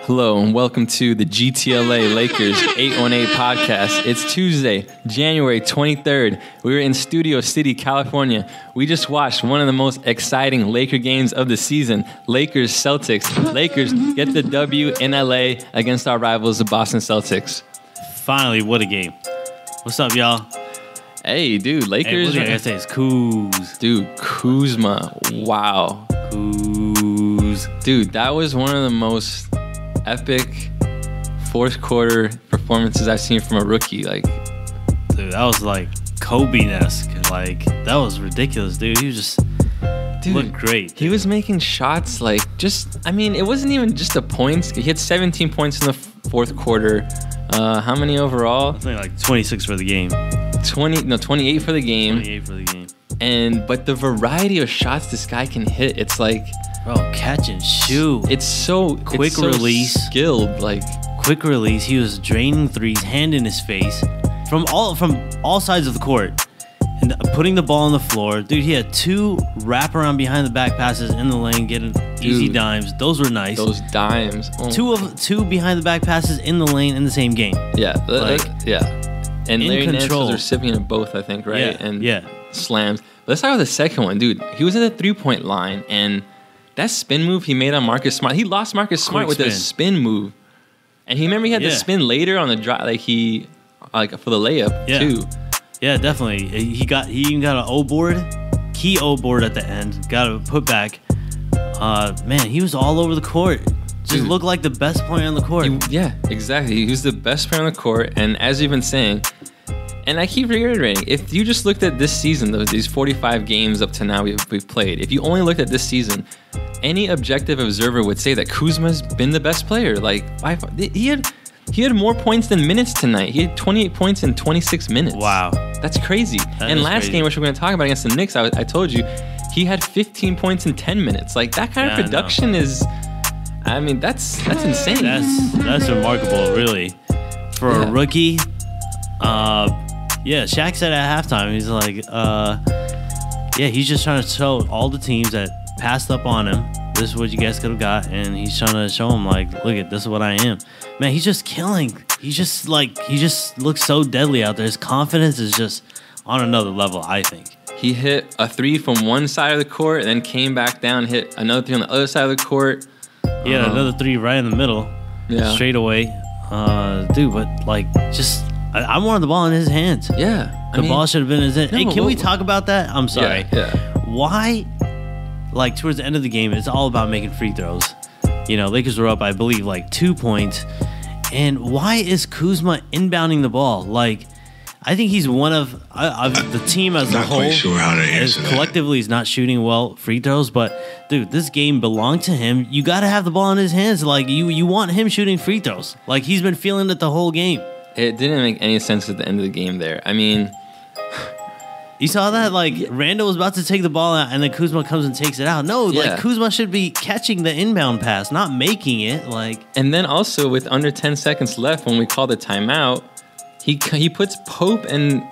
Hello and welcome to the GTLA Lakers 818 podcast. It's Tuesday, January 23rd. We're in Studio City, California. We just watched one of the most exciting Laker games of the season. Lakers Celtics. Lakers get the W in LA against our rivals, the Boston Celtics. Finally, what a game. What's up, y'all? Hey, dude, Lakers. Hey, I gotta say it's Kuz. Dude, Kuzma. Wow. Kuz. Dude, that was one of the most epic fourth quarter performances I've seen from a rookie. Like, dude, that was like Kobe-esque. Like, that was ridiculous, dude. He was just looked great. Dude. He was making shots like it wasn't even just the points. He had 17 points in the fourth quarter. How many overall? I think like 26 for the game. 28 for the game. 28 for the game. But the variety of shots this guy can hit, it's like, bro, catch and shoot. It's so quick release, skilled, like quick release. He was draining threes, hand in his face, from all sides of the court, and putting the ball on the floor. Dude, he had two wraparound behind the back passes in the lane, getting easy dimes. Those were nice. Those dimes. Oh. Two behind the back passes in the lane in the same game. Yeah, yeah. And Larry Nance was recipient of both, I think, right? Yeah. Slams. Let's start with the second one, dude. He was at the 3-point line, and that spin move he made on Marcus Smart, he lost Marcus Smart with a spin move. And he had the spin later on the drive, for the layup too. Yeah, definitely. He even got an O board, key O board at the end. Got a put back. Man, he was all over the court. Just looked like the best player on the court. Yeah, exactly. He was the best player on the court. And as you've been saying, and I keep reiterating, if you just looked at this season, these 45 games up to now we've played, if you only looked at this season, any objective observer would say that Kuzma's been the best player. Like, he had more points than minutes tonight. He had 28 points in 26 minutes. Wow. That's crazy. And last game, which we're going to talk about against the Knicks, I told you, he had 15 points in 10 minutes. Like, that kind of production is, that's insane. That's remarkable, really. For a rookie. Yeah, Shaq said at halftime, he's like, he's just trying to show all the teams that passed up on him, this is what you guys could have got, and he's trying to show them, like, look at this is what I am. Man, he's just killing. He just looks so deadly out there. His confidence is just on another level, I think. He hit a three from one side of the court, and then came back down, hit another three on the other side of the court. He had another three right in the middle, straight away. Dude, but like, just I wanted the ball in his hands. Yeah. The ball should have been in his hands. Hey, can we talk about that? I'm sorry. Yeah. Why, like, towards the end of the game, it's all about making free throws. You know, Lakers were up, I believe, like 2 points. And why is Kuzma inbounding the ball? Like, I think he's one of the team as a whole. Not quite sure how to answer that. Collectively, he's not shooting well free throws. But, dude, this game belonged to him. You got to have the ball in his hands. Like, you want him shooting free throws. Like, he's been feeling it the whole game. It didn't make any sense at the end of the game there. I mean, you saw that? Like, Randall was about to take the ball out, and then Kuzma comes and takes it out. No, like, Kuzma should be catching the inbound pass, not making it. Like, and then also with under 10 seconds left, when we call the timeout, he puts Pope and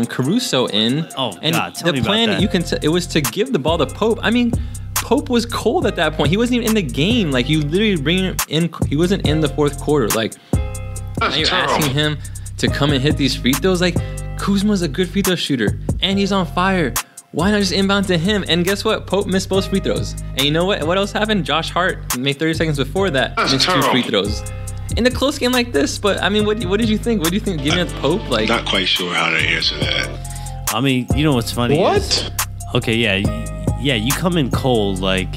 Caruso in. Oh, and God, tell me about that. You can it was to give the ball to Pope. I mean, Pope was cold at that point. He wasn't even in the game. Like, you literally bring him in. He wasn't in the fourth quarter. Like, now you're asking him to come and hit these free throws. Like, Kuzma's a good free throw shooter, and he's on fire. Why not just inbound to him? And guess what? Pope missed both free throws. And you know what? What else happened? Josh Hart made 30 seconds before that, missed 2 free throws. In a close game like this, but I mean, what did you think? What do you think? Giving it to Pope? Like, not quite sure how to answer that. I mean, you know what's funny? What? Okay, yeah, you come in cold, like,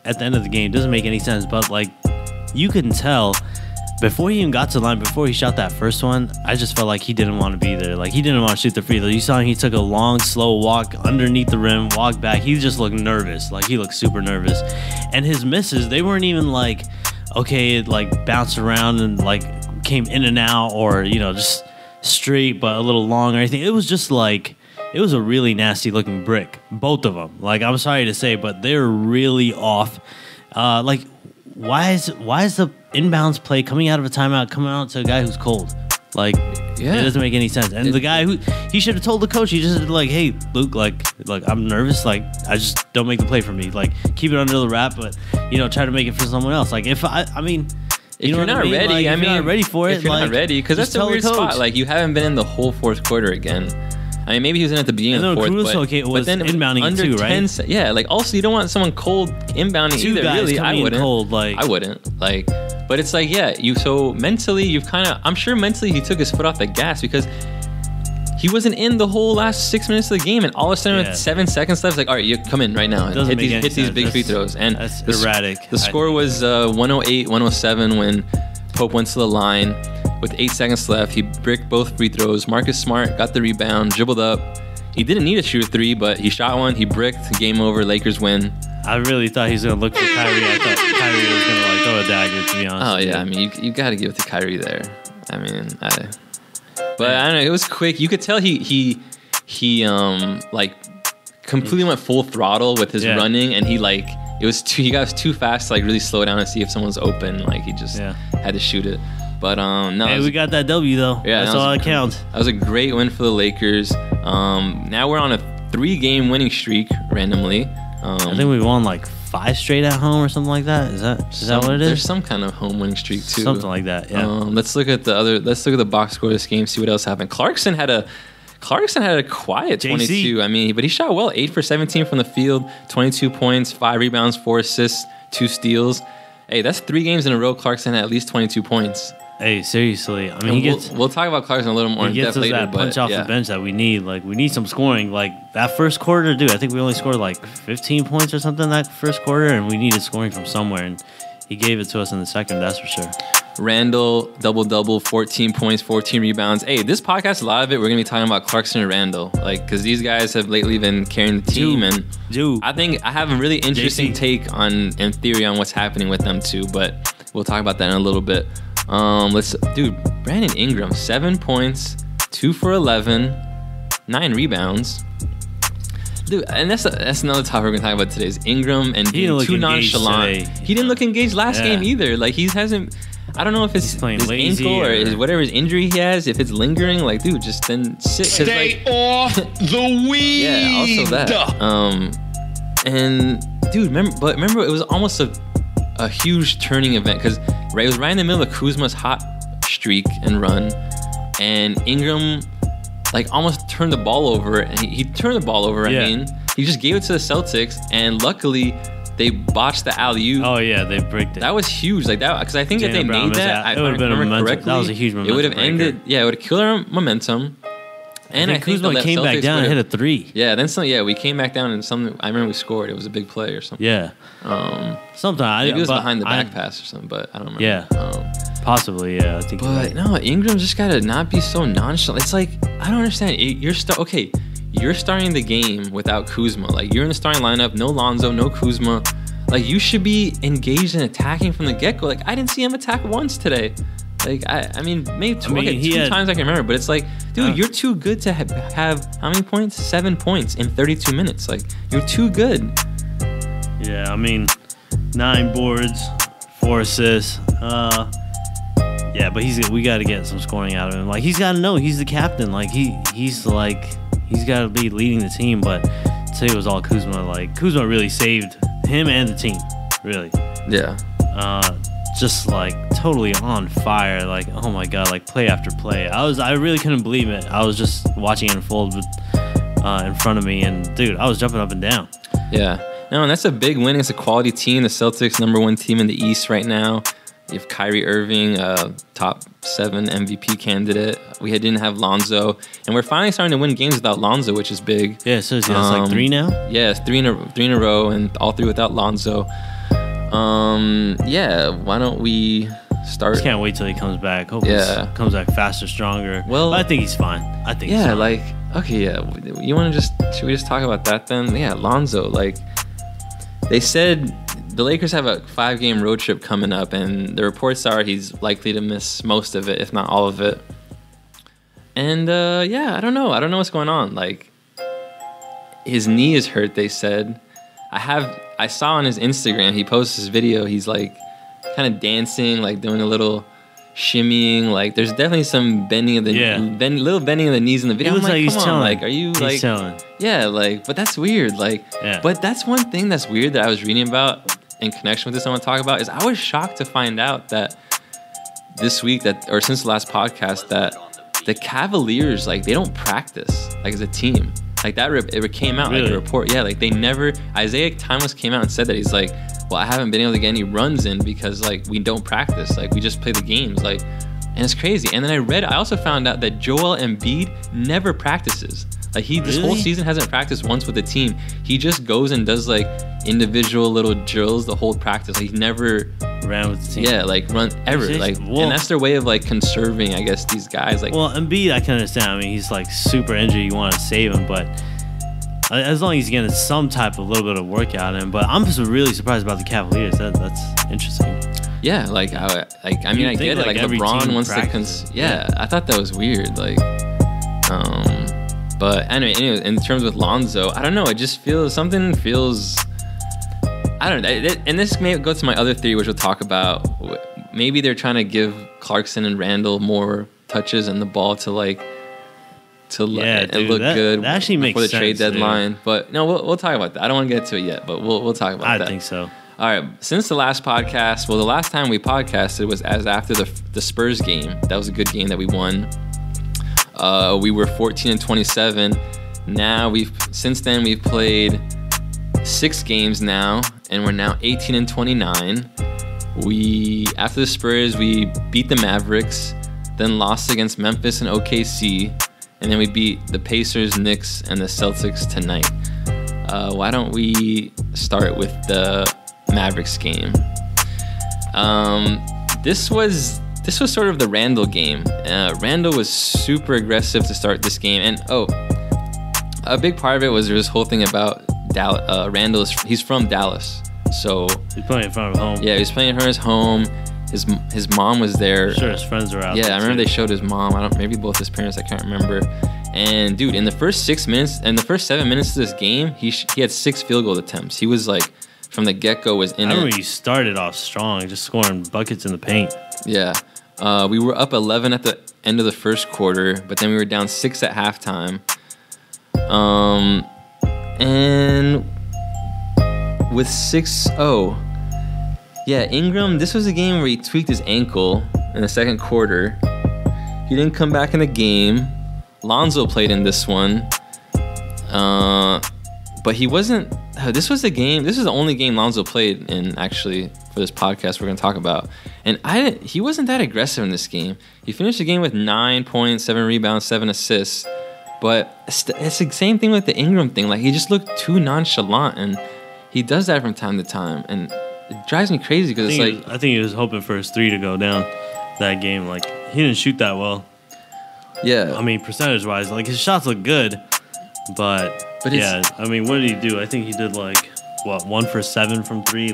at the end of the game. It doesn't make any sense, but, like, you can tell before he even got to the line, before he shot that first one, I just felt like he didn't want to be there. Like, he didn't want to shoot the free throw. You saw him, he took a long, slow walk underneath the rim, walked back. He just looked nervous. Like, he looked super nervous. And his misses, they weren't even like, okay, it like bounced around and like came in and out, or, you know, just straight but a little long or anything. It was just like, it was a really nasty looking brick, both of them. Like, I'm sorry to say, but they're really off. Like, why is the inbounds play coming out of a timeout coming out to a guy who's cold? Like, it doesn't make any sense. And the guy he should have told the coach, he just like, hey, Luke, like I'm nervous. Like, I just don't make the play for me. Like, keep it under the wrap, but, you know, try to make it for someone else. Like, if I mean, If You know you're what not I mean? ready, Like, if you're not ready for it, if you're not like, ready, because that's just a tell the weird coach. spot. Like, you haven't been in the whole fourth quarter again. I mean, maybe he was in at the beginning of the fourth, was inbounding under too, right? 10 yeah, like, also, you don't want someone cold inbounding Two either. guys Really, I coming in wouldn't. cold, like- I wouldn't. Like, but it's like, yeah, so mentally, you've kind of, I'm sure mentally he took his foot off the gas because he wasn't in the whole last 6 minutes of the game, and all of a sudden with 7 seconds left, it's like, all right, you come in right now and Doesn't make any hit these sense. big free throws. And That's erratic. The score was 108-107 when Pope went to the line with 8 seconds left. He bricked both free throws. Marcus Smart got the rebound, dribbled up. He didn't need to shoot a three, but he shot one. He bricked. Game over. Lakers win. I really thought he was going to look for Kyrie. I thought Kyrie was going to like throw a dagger, to be honest. Oh, yeah. I mean, you got to give it to Kyrie there. I mean, but I don't know. It was quick. You could tell he like completely went full throttle with his running, and he got too fast to like really slow down and see if someone's open. Like he just had to shoot it. But no, hey, we got that W though. Yeah, that's all that counts. That was a great win for the Lakers. Now we're on a 3-game winning streak randomly. I think we won like 5 straight at home or something like that. Is that what it is? There's some kind of home winning streak too. Something like that. Yeah. Let's look at the box score of this game. See what else happened. Clarkson had a quiet 22. I mean, but he shot well. 8 for 17 from the field. 22 points, 5 rebounds, 4 assists, 2 steals. Hey, that's 3 games in a row. Clarkson had at least 22 points. Hey, seriously. I mean, we'll talk about Clarkson a little more in depth later. He gets us that punch off the bench that we need. Like, we need some scoring. Like, that first quarter, dude, I think we only scored like 15 points or something that first quarter, and we needed scoring from somewhere, and he gave it to us in the second, that's for sure. Randall, double-double, 14 points, 14 rebounds. Hey, this podcast, a lot of it, we're going to be talking about Clarkson and Randall. Like, because these guys have lately been carrying the team, and I think I have a really interesting take on, in theory, on what's happening with them too, but we'll talk about that in a little bit. Brandon Ingram, 7 points, 2 for 11, 9 rebounds. Dude, and that's another topic we're gonna talk about today is Ingram and being too nonchalant. He didn't look engaged last game either. Like he hasn't. I don't know if it's his ankle or whatever his injury he has. If it's lingering, like dude, just then sit. Stay off the weed. Yeah, also that. And dude, remember it was almost a huge turning event because it was right in the middle of Kuzma's hot streak and run, and Ingram like almost turned the ball over, and he turned the ball over. I mean, he just gave it to the Celtics, and luckily they botched the alley-oop. Oh yeah, they bricked it. That was huge, like that, because I think if they made that, it would have been a momentum. Correctly, that was a huge momentum. It would have ended. Yeah, it would have killed our momentum. And I think Kuzma came back down and hit a 3. Yeah, then we came back down and something. I remember we scored. It was a big play or something. Yeah. Maybe it was behind the back pass or something, but I don't remember. Yeah. Possibly, yeah. I think. But no, Ingram just gotta not be so nonchalant. It's like I don't understand. You're starting the game without Kuzma. Like you're in the starting lineup. No Lonzo, no Kuzma. Like you should be engaged in attacking from the get-go. Like I didn't see him attack once today. Like I mean, maybe two times I can remember, but it's like, dude, you're too good to have how many points? 7 points in 32 minutes. Like you're too good. Yeah, I mean, 9 boards, 4 assists. Yeah, but we got to get some scoring out of him. Like he's got to know he's the captain. Like he's got to be leading the team. But today was all Kuzma. Like Kuzma really saved him and the team. Really. Yeah. Just like totally on fire, like oh my god, like play after play. I really couldn't believe it. I was just watching it unfold in front of me, and dude, I was jumping up and down. Yeah, no, and that's a big win. It's a quality team. The Celtics, #1 team in the East right now. You have Kyrie Irving, top 7 MVP candidate. We didn't have Lonzo, and we're finally starting to win games without Lonzo, which is big. Yeah, so it's like 3 now. Yeah, it's 3 in a row, and all 3 without Lonzo. Yeah, why don't we start? Just can't wait till he comes back. Hope he comes back faster, stronger. Well, but I think he's fine. He's fine. Like, okay, yeah. You want to should we just talk about that then? Yeah, Lonzo, like, they said the Lakers have a 5-game road trip coming up, and the reports are he's likely to miss most of it, if not all of it. And, I don't know. I don't know what's going on. Like, his knee is hurt, they said. I saw on his Instagram, he posts this video, he's like kind of dancing, like doing a little shimmying, like there's definitely some bending of the little bending of the knees in the video. It looks like he's chilling. Like, are you like chilling? Yeah, like, but that's weird. Like, but that's one thing that's weird that I was reading about in connection with this I want to talk about is I was shocked to find out that this week or since the last podcast that the Cavaliers, like, they don't practice like as a team. Like that it came out really? like a report. Yeah, like they never. Isaiah Thomas came out and said that he's like, well, I haven't been able to get any runs in because like we don't practice. Like we just play the games. Like, and it's crazy. And then I also found out that Joel Embiid never practices. Like this whole season hasn't practiced once with the team. He just goes and does like individual little drills the whole practice. Like, he never ran with the team. Yeah, like run ever. Like, and that's their way of like conserving, I guess, these guys. Like, well, Embiid, I can understand. I mean, he's like super injured. You want to save him, but as long as he's getting some type of little bit of workout in. But I'm just really surprised about the Cavaliers. That's interesting. Yeah, like I mean, I get it. Like LeBron wants to. Yeah, I thought that was weird. Like, but anyway, in terms with Lonzo, I don't know. It just something feels. I don't know. And this may go to my other theory, which we'll talk about. Maybe they're trying to give Clarkson and Randall more touches and the ball to look good that actually makes before the sense, trade deadline. Dude. But no, we'll talk about that. I don't want to get to it yet, but we'll talk about that. I think so. All right. Since the last podcast, the last time we podcasted was after the Spurs game. That was a good game that we won. We were 14-27. Now since then we've played 6 games now, and we're now 18-29. After the Spurs, we beat the Mavericks, then lost against Memphis and OKC, and then we beat the Pacers, Knicks, and the Celtics tonight. Why don't we start with the Mavericks game? This was sort of the Randall game. Randall was super aggressive to start this game, and a big part of it was this whole thing about Randall. He's from Dallas, so he's playing in front of home. Yeah, he was playing in front of his home. His mom was there. I'm sure his friends were out. Yeah, there I remember too. they showed his mom. Maybe both his parents. I can't remember. And dude, in the first 6 minutes, and the first 7 minutes of this game, he had 6 field goal attempts. He was like, from the get-go, was in it. I remember you started off strong, just scoring buckets in the paint. Yeah. We were up 11 at the end of the first quarter, but then we were down 6 at halftime. And with 6-0, yeah, Ingram, this was a game where he tweaked his ankle in the second quarter. He didn't come back in the game. Lonzo played in this one. But he wasn't. This was the only game Lonzo played in, actually, for this podcast we're going to talk about. And he wasn't that aggressive in this game. He finished the game with 9 points, 7 rebounds, 7 assists. But it's the same thing with the Ingram thing. Like, he just looked too nonchalant, and he does that from time to time. And it drives me crazy because I think he was hoping for his 3 to go down that game. Like, he didn't shoot that well. Yeah. I mean, percentage-wise, like, his shots look good, but yeah, I mean, what did he do? I think he did, 1 for 7 from 3,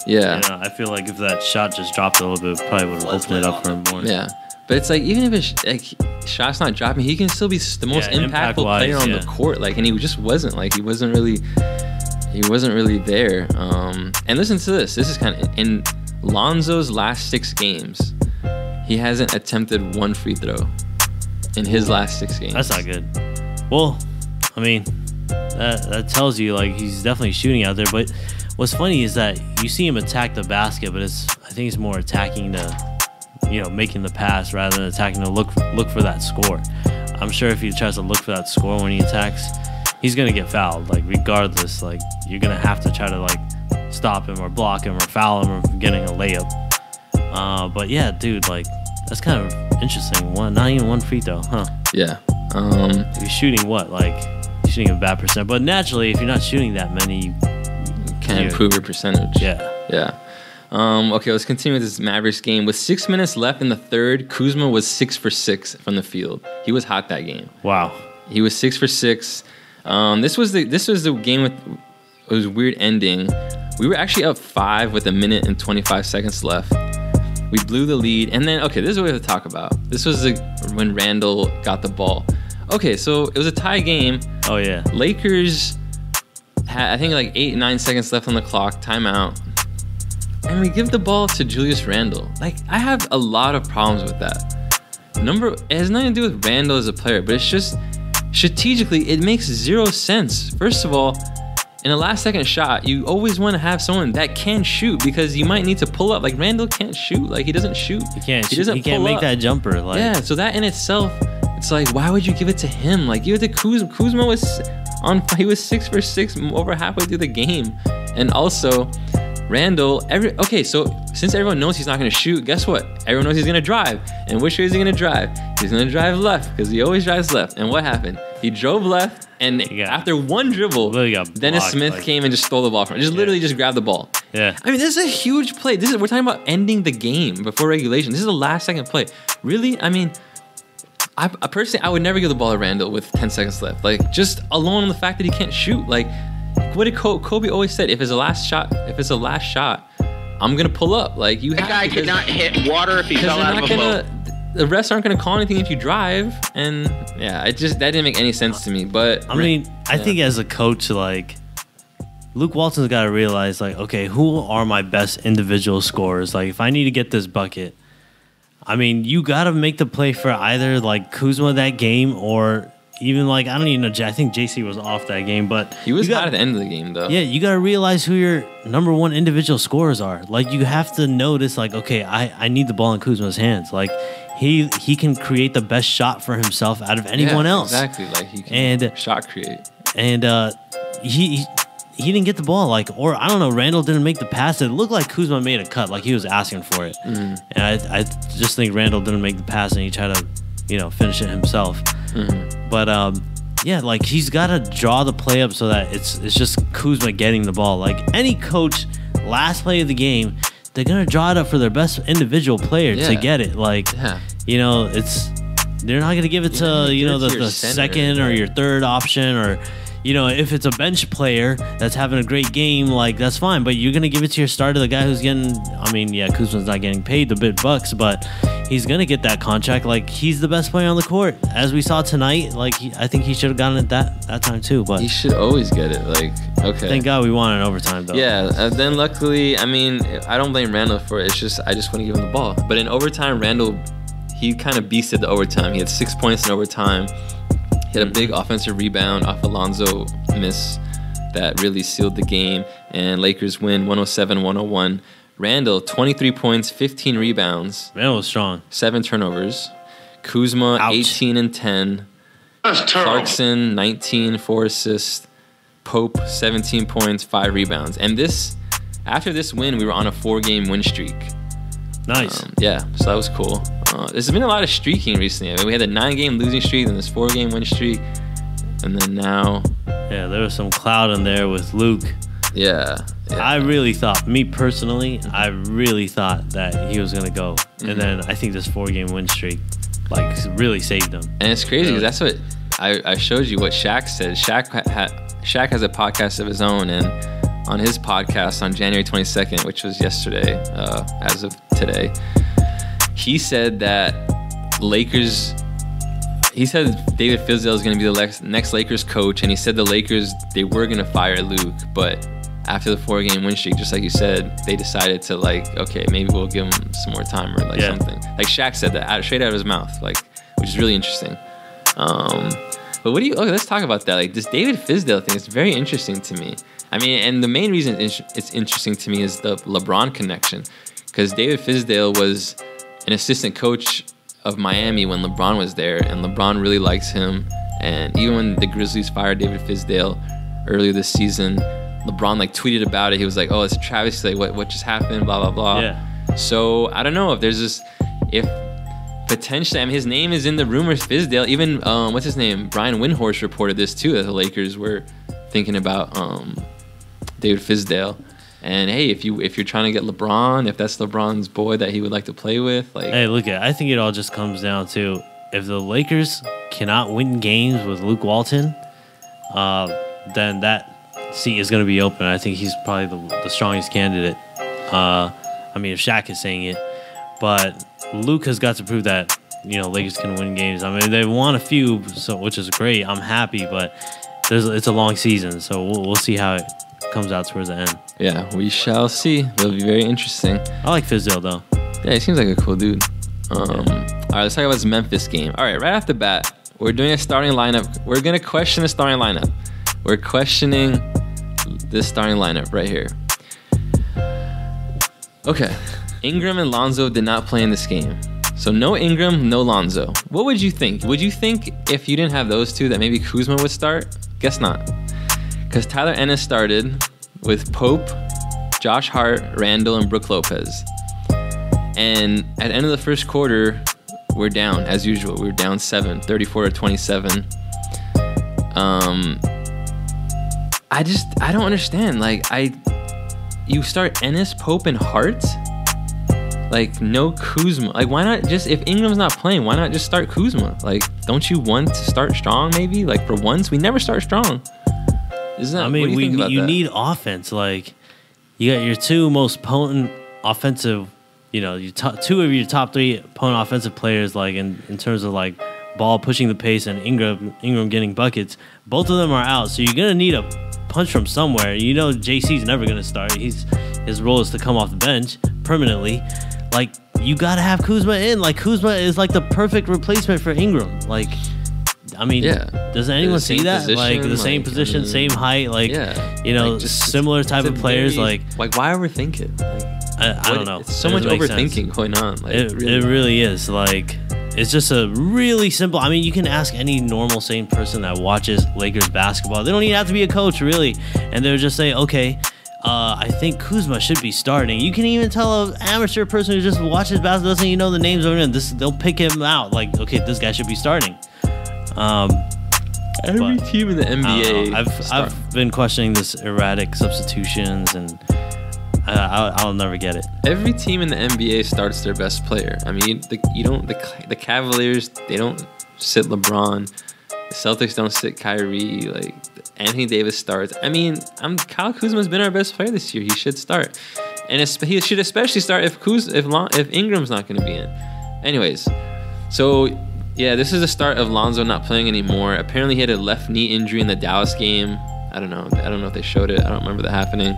yeah. I feel like if that shot just dropped a little bit, it probably would have opened it up for him more. Yeah. But it's like, even if his shot's not dropping, he can still be the most impactful player on the court. And he just wasn't. He wasn't really there. And listen to this. This is kind of in Lonzo's last 6 games. He hasn't attempted 1 free throw in his last 6 games. That's not good. Well, I mean, that tells you he's definitely shooting out there. But what's funny is that you see him attack the basket, but I think it's more attacking making the pass rather than attacking to look for that score. I'm sure if he tries to look for that score when he attacks, he's gonna get fouled. Regardless, you're gonna have to try to stop him or block him or foul him or getting a layup. But yeah, dude, that's kind of interesting. Not even 1 free throw, huh? Yeah. You're shooting what? You're shooting a bad percent. But naturally, if you're not shooting that many, you can improve your percentage. Yeah. Yeah. Okay, let's continue with this Mavericks game. With 6 minutes left in the third, Kuzma was 6 for 6 from the field. He was hot that game. Wow. He was 6 for 6. This was the game with it was a weird ending. We were actually up 5 with 1 minute and 25 seconds left. We blew the lead, and then this is what we have to talk about. This was when Randall got the ball. Okay, so it was a tie game. Oh yeah. Lakers had, I think, 8-9 seconds left on the clock. Timeout. And we give the ball to Julius Randle. I have a lot of problems with that. It has nothing to do with Randle as a player, but it's just strategically, it makes 0 sense. First of all, in a last second shot, you always want to have someone that can shoot because you might need to pull up. Like Randall can't shoot. Like he doesn't shoot. He can't make that jumper. Like yeah. So that in itself, it's like, why would you give it to him? Like give it to Kuzma. Kuzma he was 6 for 6 over halfway through the game, and also Randall. So since everyone knows he's not going to shoot, guess what? Everyone knows he's going to drive. And which way is he going to drive? He's going to drive left because he always drives left. And what happened? He drove left, and after one dribble, Dennis Smith came and just stole the ball from him. Literally just grabbed the ball. Yeah. I mean, this is a huge play. We're talking about ending the game before regulation. This is the last second play. Really? I mean, I personally, I would never give the ball to Randall with 10 seconds left. Like, just alone on the fact that he can't shoot. Like, what did Kobe always said? If it's a last shot, I'm gonna pull up. Like you have. That guy could not hit water if he fell out of a boat. The refs aren't gonna call anything if you drive, and yeah, that didn't make any sense to me. But I think as a coach, like Luke Walton's got to realize, like, okay, who are my best individual scorers? Like, if I need to get this bucket, I mean, you got to make the play for either like Kuzma that game or. Even like, I don't even know, I think JC was off that game, but... He was hot at the end of the game, though. Yeah, you got to realize who your number one individual scorers are. Like, you have to notice, like, okay, I need the ball in Kuzma's hands. Like, he can create the best shot for himself out of anyone else. Exactly, like, he can shot create. And he didn't get the ball, like, or I don't know, Randall didn't make the pass. It looked like Kuzma made a cut, like he was asking for it. And I just think Randall didn't make the pass, and he tried to, finish it himself. But yeah, like he's got to draw the play up so that it's just Kuzma getting the ball. Like any coach, last play of the game, they're gonna draw it up for their best individual player to get it. Like they're not gonna give it to the second or your third option, or if it's a bench player that's having a great game, like that's fine. But you're gonna give it to your starter, the guy who's getting. I mean, yeah, Kuzma's not getting paid the big bucks, but he's gonna get that contract. Like he's the best player on the court, as we saw tonight. Like I think he should have gotten it that time too. But he should always get it. Like okay. Thank God we won in overtime though. Yeah. Then luckily, I mean, I don't blame Randall for it. It's just I just want to give him the ball. But in overtime, Randall, he kind of beasted the overtime. He had 6 points in overtime. He had a big offensive rebound off Alonzo miss that really sealed the game, and Lakers win 107-101. Randall, 23 points, 15 rebounds. Randall was strong. 7 turnovers. Kuzma, 18 and 10. Clarkson, 19, 4 assists. Pope, 17 points, 5 rebounds. And after this win, we were on a 4-game win streak. Nice. So that was cool. There's been a lot of streaking recently. I mean, we had a 9-game losing streak, then this 4-game win streak, and then now. Yeah, there was some cloud in there with Luke. Yeah. I really thought, me personally, that he was going to go. And then I think this 4-game win streak, like, really saved him. And it's crazy because that's what I showed you what Shaq said. Shaq has a podcast of his own, and on his podcast on January 22nd, which was yesterday, as of today, he said that David Fizdale is going to be the next Lakers coach, and he said the Lakers, they were going to fire Luke, but after the 4-game win streak, just like you said, they decided to okay, maybe we'll give him some more time or something. Like Shaq said that straight out of his mouth, which is really interesting. But let's talk about that. Like this David Fizdale thing is very interesting to me. I mean, and the main reason it's interesting to me is the LeBron connection, because David Fizdale was an assistant coach of Miami when LeBron was there, and LeBron really likes him. And even when the Grizzlies fired David Fizdale earlier this season, LeBron tweeted about it. He was like, "Oh, it's a travesty. What just happened? Blah blah blah." Yeah. So I don't know if potentially, I mean, his name is in the rumors. Fizdale, even what's his name? Brian Windhorst reported this too, that the Lakers were thinking about David Fizdale. And hey, if you're trying to get LeBron, if that's LeBron's boy that he would like to play with, hey, look I think it all just comes down to if the Lakers cannot win games with Luke Walton, then that seat is going to be open. I think he's probably the strongest candidate. I mean, if Shaq is saying it, but Luke has got to prove that Lakers can win games. I mean, they won a few, which is great. I'm happy, but it's a long season, so we'll see how it comes out towards the end. Yeah, we shall see. It'll be very interesting. I like Fizdale though. Yeah, he seems like a cool dude. All right, let's talk about this Memphis game. All right, right off the bat, we're doing a starting lineup. We're gonna question the starting lineup. We're questioning this starting lineup right here. Okay, Ingram and Lonzo did not play in this game. So no Ingram, no Lonzo. What would you think? Would you think if you didn't have those two that maybe Kuzma would start? Guess not. Because Tyler Ennis started with Pope, Josh Hart, Randall, and Brook Lopez. And at the end of the first quarter, we're down as usual. We were down 7, 34-27. I don't understand. Like, you start Ennis, Pope, and Hart? Like, no Kuzma. Like, why not just, if Ingram's not playing, why not just start Kuzma? Like, don't you want to start strong maybe? Like, for once, we never start strong. Isn't that, I mean, what do you think about you that? need offense. Like, you got your two most potent offensive, two of your top 3 potent offensive players, like, in terms of, like, ball pushing the pace and Ingram getting buckets. Both of them are out, so you're going to need a punch from somewhere. JC's never going to start. His role is to come off the bench permanently. Like, you got to have Kuzma in. Like, Kuzma is, like, the perfect replacement for Ingram. Like, I mean, does anyone see that? Position, like, the same position, same height, like, just similar type of players. Very, like, why overthink it? Like, I don't know. It's so much overthinking going on. Like, it really is. Like, it's just a really simple. I mean, you can ask any normal, sane person that watches Lakers basketball. They don't even have to be a coach, really. And they'll just say, okay, I think Kuzma should be starting. You can even tell an amateur person who just watches basketball, doesn't even know the names of him. They'll pick him out. Like, okay, this guy should be starting. Every team in the NBA. I've been questioning this erratic substitutions, and I'll never get it. Every team in the NBA starts their best player. I mean, the Cavaliers, they don't sit LeBron. The Celtics don't sit Kyrie. Like, Anthony Davis starts. I mean, Kyle Kuzma's been our best player this year. He should start, and he should especially start if Ingram's not going to be in. Anyways, so. Yeah, this is the start of Lonzo not playing anymore. Apparently, he had a left knee injury in the Dallas game. I don't know if they showed it. I don't remember that happening.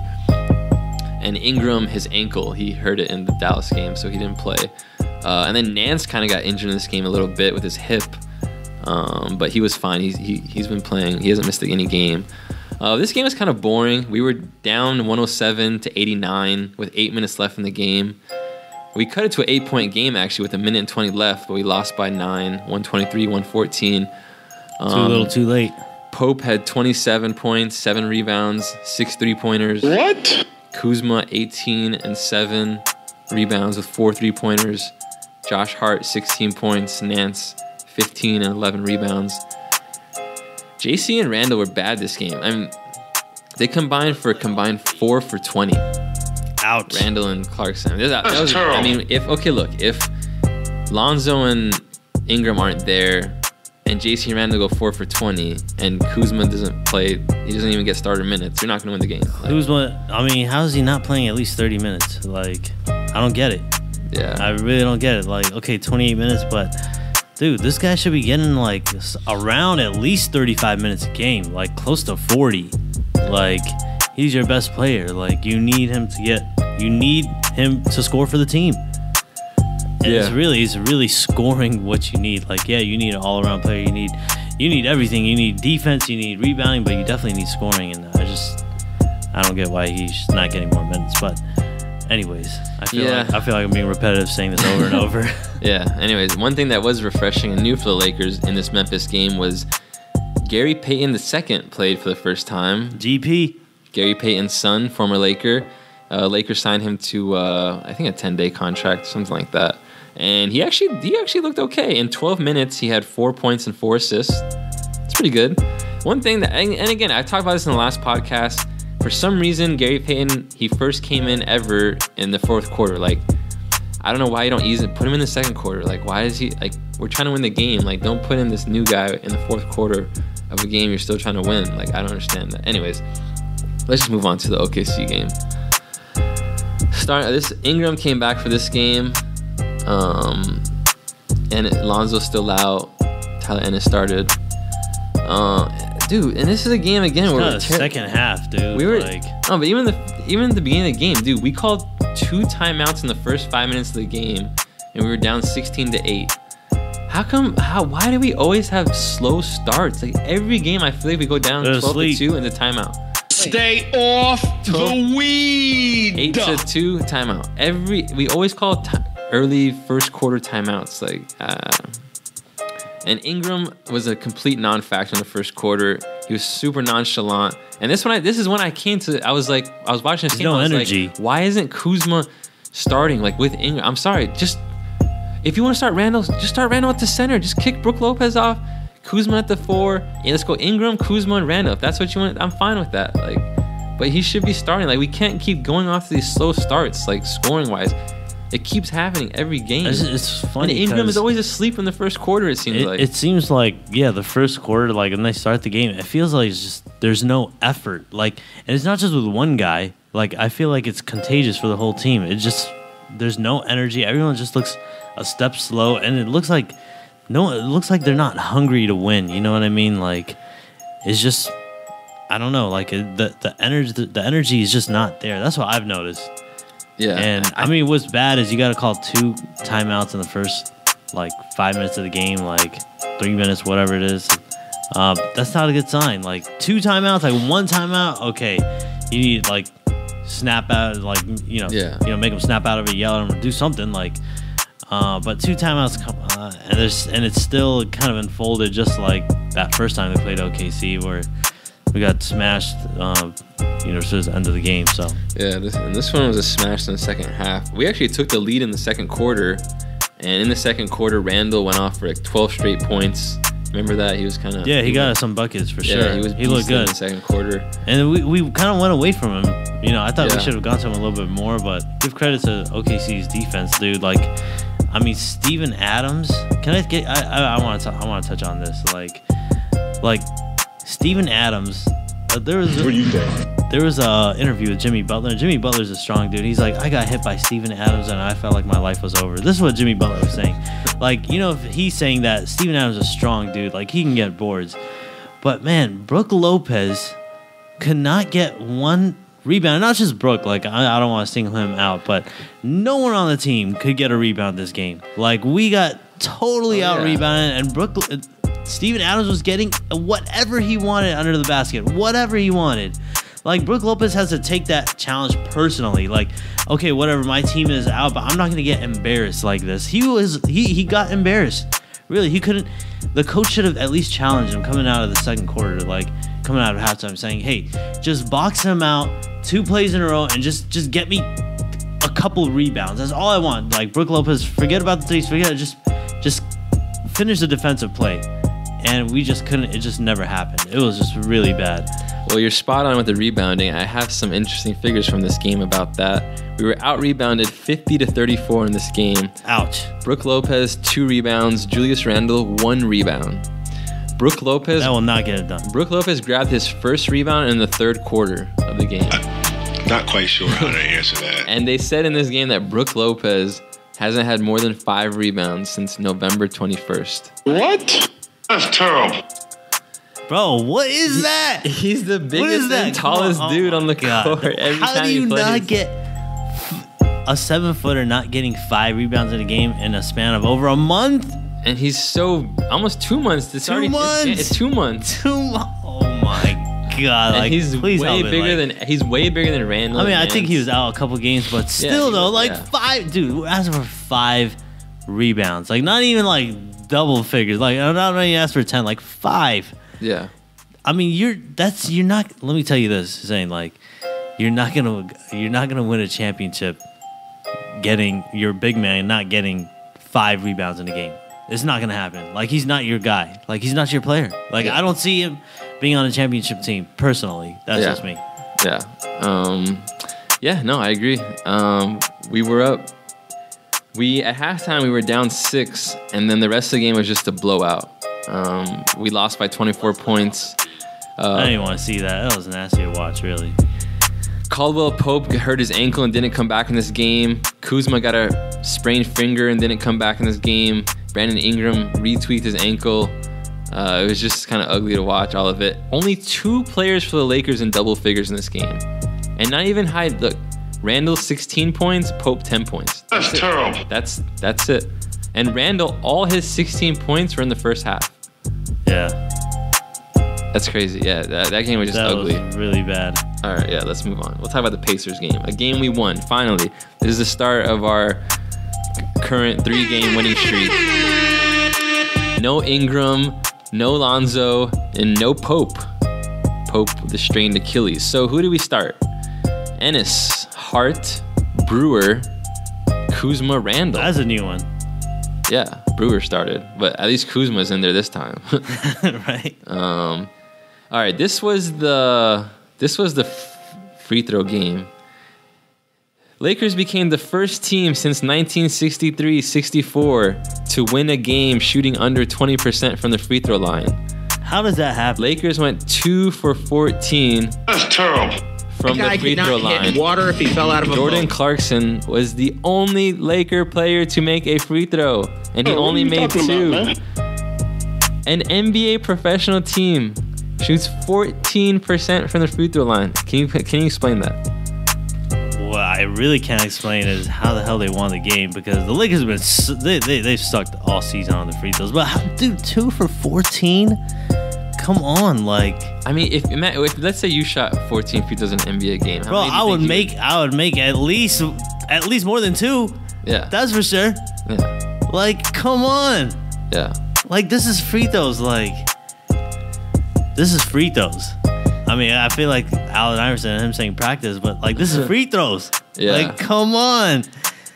And Ingram, his ankle, he hurt it in the Dallas game, so he didn't play. And then Nance kind of got injured in this game a little bit with his hip, but he was fine. He's been playing. He hasn't missed any game. This game is kind of boring. We were down 107-89 with 8 minutes left in the game. We cut it to an 8-point game, actually, with 1:20 left, but we lost by 9, 123-114. Too little, too late. Pope had 27 points, 7 rebounds, 6 3-pointers. What? Kuzma, 18 and 7 rebounds with 4 3-pointers. Josh Hart, 16 points. Nance, 15 and 11 rebounds. JC and Randall were bad this game. I mean, they combined for 4 for 20. Ouch. Randall and Clarkson. That was I mean, if Lonzo and Ingram aren't there, and JC and Randall go 4 for 20, and Kuzma doesn't play, he doesn't even get starter minutes, you're not going to win the game. Like, Kuzma, I mean, how is he not playing at least 30 minutes? Like, I don't get it. Yeah. I really don't get it. Like, okay, 28 minutes, but dude, this guy should be getting like around at least 35 minutes a game, like close to 40. Like, he's your best player. Like, you need him to score for the team. And he's really scoring what you need. Like, yeah, you need an all-around player. You need everything. You need defense. You need rebounding, but you definitely need scoring. And I don't get why he's not getting more minutes. But anyways, I feel like I'm being repetitive saying this over and over. Yeah. Anyways, one thing that was refreshing and new for the Lakers in this Memphis game was Gary Payton II played for the first time. GP. Gary Payton's son, former Laker. Lakers signed him to I think a 10-day contract, something like that. And he actually looked okay. In 12 minutes, he had 4 points and 4 assists. It's pretty good. One thing that, and again, I talked about this in the last podcast. For some reason, Gary Payton, he first came in ever in the fourth quarter. Like, I don't know why you don't put him in the second quarter. Like, why is he, like, we're trying to win the game. Like, don't put in this new guy in the fourth quarter of a game you're still trying to win. Like, I don't understand that. Anyways, let's just move on to the OKC game. Ingram came back for this game. And Lonzo's still out. Tyler Ennis started. Dude, and this is a game again where the second half, dude. We were but even at the beginning of the game, dude, we called 2 timeouts in the first 5 minutes of the game, and we were down 16-8. Why do we always have slow starts? Like, every game I feel like we go down 12-2 into timeout. Stay off the weed. 8-2 timeout. We always call early first quarter timeouts. And Ingram was a complete non-factor in the first quarter. He was super nonchalant. And this is when I came to. I was watching this game. No I was energy. like, why isn't Kuzma starting with Ingram? I'm sorry. Just if you want to start Randall, just start Randall at the center. Just kick Brook Lopez off. Kuzma at the 4. Yeah, let's go Ingram, Kuzma, and Randall. If that's what you want, I'm fine with that. But he should be starting. We can't keep going off to these slow starts, scoring wise. It keeps happening every game. It's funny. And Ingram is always asleep in the first quarter, it seems like. It seems like, the first quarter, when they start the game, it feels like it's just, there's no effort. And it's not just with one guy. I feel like it's contagious for the whole team. It just, there's no energy. Everyone just looks a step slow, and it looks like they're not hungry to win. You know what I mean? It's just, I don't know. The energy is just not there. That's what I've noticed. Yeah. And what's bad is you got to call 2 timeouts in the first 5 minutes of the game, 3 minutes, whatever it is. That's not a good sign. 2 timeouts, 1 timeout. Okay, you need snap out, make them snap out of it, yell at them, do something but 2 timeouts come and it's still kind of unfolded just like that first time they played OKC where we got smashed. Towards the end of the game. So this one was a smash in the second half. We actually took the lead in the second quarter, and in the second quarter, Randall went off for 12 straight points. Remember that? He was kind of he got us some buckets for sure. Yeah, he looked good in the second quarter, and we kind of went away from him. I thought we should have gone to him a little bit more, but give credit to OKC's defense, dude. Steven Adams. Can I get? I want to touch on this. Steven Adams. What do you think? There was an interview with Jimmy Butler. Jimmy Butler's a strong dude. He's like, I got hit by Steven Adams and I felt like my life was over. This is what Jimmy Butler was saying. If he's saying that Steven Adams is a strong dude, he can get boards. But man, Brook Lopez could not get 1 rebound. Not just Brook. I don't want to single him out, but no one on the team could get a rebound this game. We got totally out-rebounded, and Steven Adams was getting whatever he wanted under the basket. Whatever he wanted. Brook Lopez has to take that challenge personally. Okay, whatever, my team is out, but I'm not going to get embarrassed like this. He got embarrassed. Really, he couldn't. The coach should have at least challenged him coming out of the second quarter, coming out of halftime, saying, hey, just box him out 2 plays in a row and just get me a couple rebounds. That's all I want. Brook Lopez, forget about the threes, just finish the defensive play. And we just couldn't. It just never happened. It was just really bad. Well, you're spot on with the rebounding. I have some interesting figures from this game about that. We were out-rebounded 50-34 in this game. Ouch. Brook Lopez, 2 rebounds. Julius Randle, 1 rebound. Brook Lopez... That will not get it done. Brook Lopez grabbed his first rebound in the third quarter of the game. Not quite sure how to answer that. And they said in this game that Brook Lopez hasn't had more than 5 rebounds since November 21st. What? That's terrible. Bro, what is that? He's the biggest and tallest dude on the court. How do you not get a 7-footer not getting 5 rebounds in a game in a span of over a month? And he's almost 2 months. It's 2 months. It's 2 months. Oh my god! And he's way bigger than Randall. I think he was out a couple games, but still though, 5, dude. We're asking for 5 rebounds, not even double figures. I'm not even asking for 10, 5. Yeah. You're not. Let me tell you this, saying you're not gonna win a championship getting your big man not getting 5 rebounds in a game. It's not gonna happen. He's not your guy. He's not your player. I don't see him being on a championship team personally. That's just me. Yeah. No, I agree. We were up. At halftime we were down 6, and then the rest of the game was just a blowout. We lost by 24 points. I didn't want to see that. That was nasty to watch, really. Caldwell Pope hurt his ankle and didn't come back in this game. Kuzma got a sprained finger and didn't come back in this game. Brandon Ingram retweaked his ankle. It was just kind of ugly to watch, all of it. Only 2 players for the Lakers in double figures in this game. And not even high. Look, Randall 16 points, Pope 10 points. That's terrible. That's it. And Randall, all his 16 points were in the first half. Yeah. That's crazy. Yeah, that game was just ugly. Was really bad. All right, yeah, let's move on. We'll talk about the Pacers game. A game we won, finally. This is the start of our current 3-game winning streak. No Ingram, no Lonzo, and no Pope. Pope with the strained Achilles. So who do we start? Ennis, Hart, Brewer, Kuzma, Randall. That's a new one. Yeah, Brewer started, but at least Kuzma's in there this time. Right. All right, this was the free throw game. Lakers became the first team since 1963-64 to win a game shooting under 20% from the free throw line. How does that happen? Lakers went 2 for 14 That's terrible. from the free throw line. Water if he fell out of a Jordan boat. Clarkson was the only Laker player to make a free throw, and he only made 2. An NBA professional team shoots 14% from the free throw line. Can you explain that? What I really can't explain is how the hell they won the game, because the Lakers have been they've sucked all season on the free throws. But dude, 2 for 14? Come on, like. I mean, if let's say you shot 14 free throws in an NBA game, how Bro, many do I you would think make at least more than 2. Yeah. That's for sure. Yeah. Like, come on. Yeah. Like, this is free throws. Like, this is free throws. I mean, I feel like Allen Iverson and him saying practice, but like, this is free throws. Yeah. Like, come on.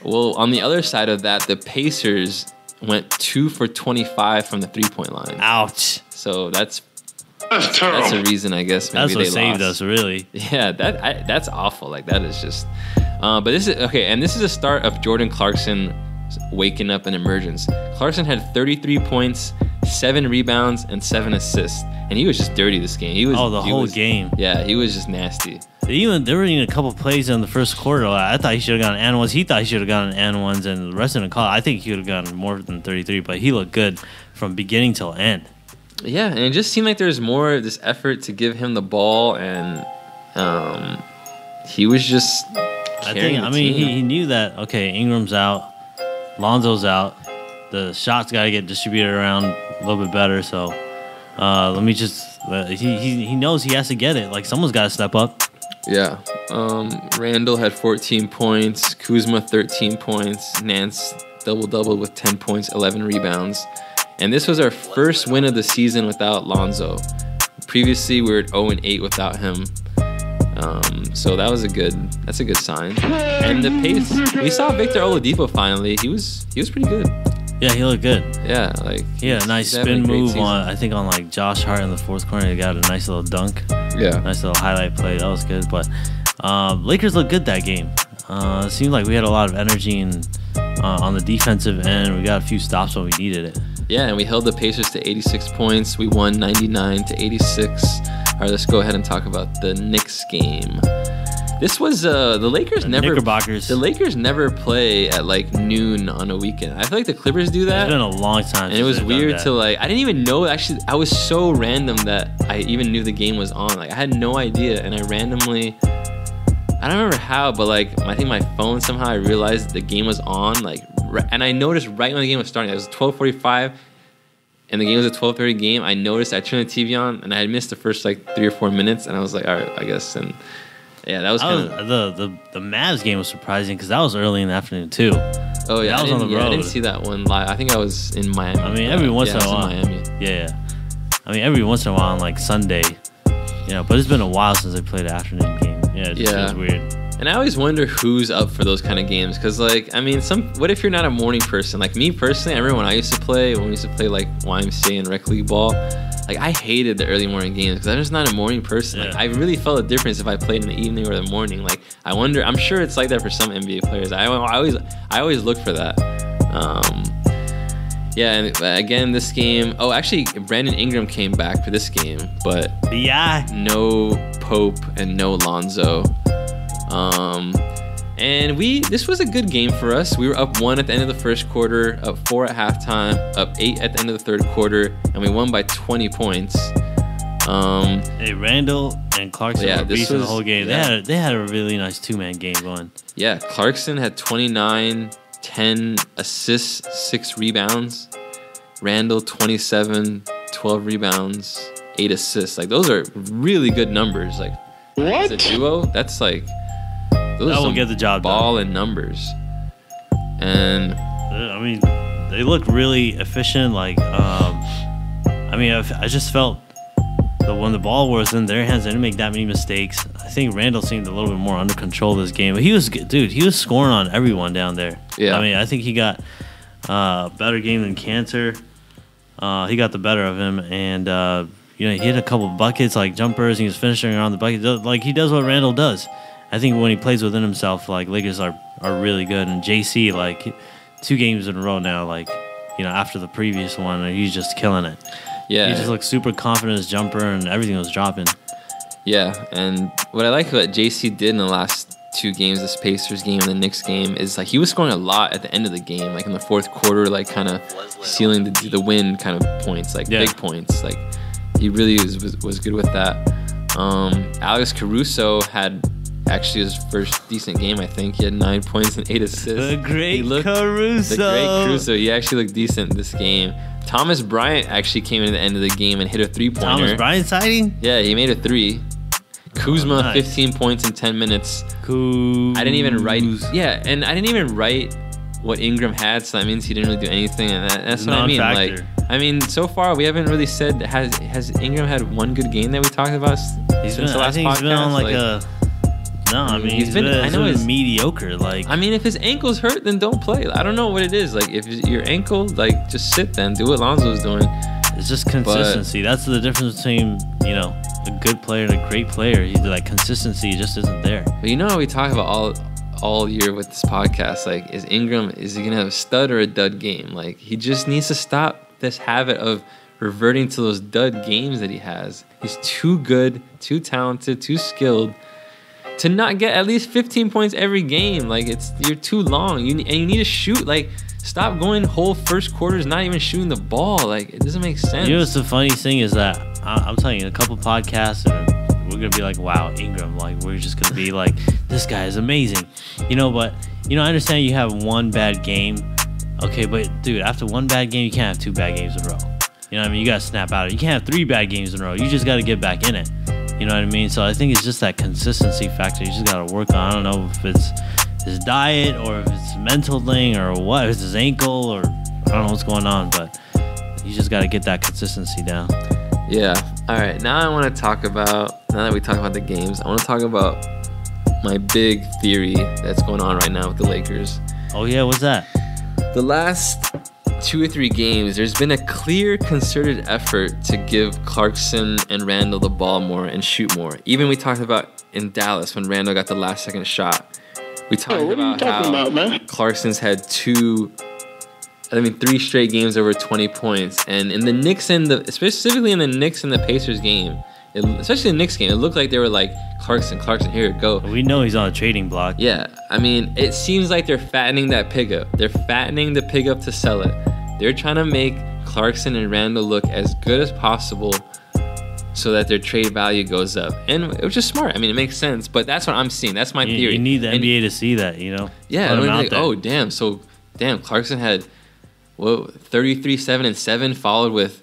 Well, on the other side of that, the Pacers went 2 for 25 from the 3-point line. Ouch. So that's terrible. a reason, I guess. Maybe That's what they saved lost. us, really. Yeah, that's awful. Like, that is just. But this is okay, and this is the start of Jordan Clarkson waking up and emergence. Clarkson had 33 points, 7 rebounds, and 7 assists, and he was just dirty this game. He was The whole game. Yeah, he was just nasty. There were even a couple plays in the first quarter. I thought he should have gotten and ones. He thought he should have gotten and ones, and the rest of the call. I think he would have gotten more than 33, but he looked good from beginning till end. Yeah, and it just seemed like there was more of this effort to give him the ball, and he was just. He knew that. Okay, Ingram's out, Lonzo's out. The shots got to get distributed around a little bit better. So let me just. He knows he has to get it. Like, someone's got to step up. Yeah. Randall had 14 points, Kuzma 13 points, Nance double-double with 10 points, 11 rebounds. And this was our first win of the season without Lonzo. Previously, we were at 0-8 without him. So that's a good sign. And the pace, we saw Victor Oladipo finally. He was pretty good. Yeah, he looked good. Yeah, like He had a nice he's having spin a great move season. on like Josh Hart in the fourth corner. He got a nice little dunk. Yeah. Nice little highlight play. That was good. But Lakers looked good that game. It seemed like we had a lot of energy and on the defensive end. We got a few stops when we needed it. Yeah, and we held the Pacers to 86 points. We won 99-86. All right, let's go ahead and talk about the Knicks game. This was the Lakers never. Knickerbockers. The Lakers never play at like noon on a weekend. I feel like the Clippers do that. It's been a long time. And it was since they've done weird that. to like. I didn't even know. Actually, I was so random that I even knew the game was on. Like, I had no idea, and I randomly. I don't remember how, but like I think my phone somehow I realized the game was on. Like, and I noticed right when the game was starting. It was 12:45, and the game was a 12:30 game. I noticed I turned the TV on, and I had missed the first like 3 or 4 minutes, and I was like, all right, I guess. And yeah, that was kind of the Mavs game was surprising because that was early in the afternoon too. Oh yeah, that was on the I road. didn't see that one live. I think I was in Miami. I mean, every once in a while. I was in Miami. Yeah. I mean, every once in a while on like Sunday, but it's been a while since they played an afternoon game. Yeah, it just feels weird. And I always wonder who's up for those kind of games, because like, I mean, what if you're not a morning person? Like me personally, I remember when we used to play like YMCA and rec league ball. Like, I hated the early morning games because I'm just not a morning person. Yeah. Like, I really felt a difference if I played in the evening or the morning. Like, I wonder. I'm sure it's like that for some NBA players. I always look for that. Yeah, and again, this game. Oh, actually, Brandon Ingram came back for this game, but Yeah. no Pope and no Lonzo. And this was a good game for us. We were up 1 at the end of the first quarter, up 4 at halftime, up 8 at the end of the third quarter, and we won by 20 points. Hey, Randall and Clarkson were beasting the whole game. Yeah. They had a really nice 2-man game going. Yeah, Clarkson had 29, 10 assists, 6 rebounds. Randall 27, 12 rebounds, 8 assists. Like, those are really good numbers. Like, What? As a duo, that's like those That are will some get the job ball done. and numbers. And I mean, they look really efficient. Like, I mean, I just felt that when the ball was in their hands, they didn't make that many mistakes. I think Randall seemed a little bit more under control this game. But he was scoring on everyone down there. Yeah. I mean, I think he got a better game than Cantor. He got the better of him, and he hit a couple buckets, like jumpers. He was finishing around the bucket, like he does what Randall does. I think when he plays within himself, like Lakers are really good. And JC, like 2 games in a row now, like after the previous one, he's just killing it. yeah, He just looked super confident in his jumper, and everything was dropping. yeah. And what I like what JC did in the last 2 games, this Pacers game and the Knicks game, is like he was scoring a lot at the end of the game, like in the fourth quarter, like kind of sealing the win kind of points, like big points. Like he really was good with that. Alex Caruso had actually his first decent game. I think he had 9 points and 8 assists. The great The Caruso. great Caruso. He actually looked decent this game. Thomas Bryant actually came in at the end of the game and hit a 3-pointer. Thomas Bryant sighting? Yeah, he made a 3. Kuzma, nice. 15 points in 10 minutes. Cool. I didn't even write. Yeah, and I didn't even write what Ingram had, so that means he didn't really do anything. And that's what I mean. Like, I mean, so far we haven't really said has Ingram had one good game that we talked about since the last podcast. He's been on like a. No, I mean he's been. I know he's mediocre. Like, I mean, if his ankle's hurt, then don't play. I don't know what it is. Like, if your ankle, like, just sit then. Do what Lonzo's doing. it's just consistency. That's the difference between a good player and a great player. Like consistency just isn't there. But how we talk about all year with this podcast, like, is he gonna have a stud or a dud game? Like, he just needs to stop this habit of reverting to those dud games that he has. He's too good, too talented, too skilled to not get at least 15 points every game. Like, you're too long. You need to shoot. Like, stop going whole first quarters not even shooting the ball. Like, it doesn't make sense. What's the funniest thing is that I'm telling you, in a couple podcasts, and we're gonna be like, wow, Ingram. Like, we're just gonna be like, this guy is amazing. But I understand you have one bad game. Okay, but dude, after one bad game, you can't have 2 bad games in a row. You know what I mean? You gotta snap out of it. You can't have 3 bad games in a row. You just gotta get back in it. You know what I mean? So I think it's just that consistency factor you just got to work on. I don't know if it's his diet or if it's a mental thing or what, if it's his ankle or I don't know what's going on, but you just got to get that consistency down. Yeah. All right. Now that we talk about the games, I want to talk about my big theory that's going on right now with the Lakers. Oh, yeah? What's that? The last 2 or 3 games, there's been a clear, concerted effort to give Clarkson and Randall the ball more and shoot more. Even we talked about in Dallas when Randall got the last second shot. We talked about how Clarkson's had 3 straight games over 20 points. And in the Knicks specifically in the Knicks and the Pacers game, especially the Knicks game, it looked like they were like, Clarkson, here, go. We know he's on a trading block. Yeah, I mean, it seems like they're fattening that pig up. They're fattening the pig up to sell it. They're trying to make Clarkson and Randall look as good as possible so that their trade value goes up. And it was just smart. I mean, it makes sense, but that's what I'm seeing. That's my theory. You need the NBA to see that, Yeah, Put I mean, out like, there. oh, damn. So, Clarkson had 33, 7, and 7, followed with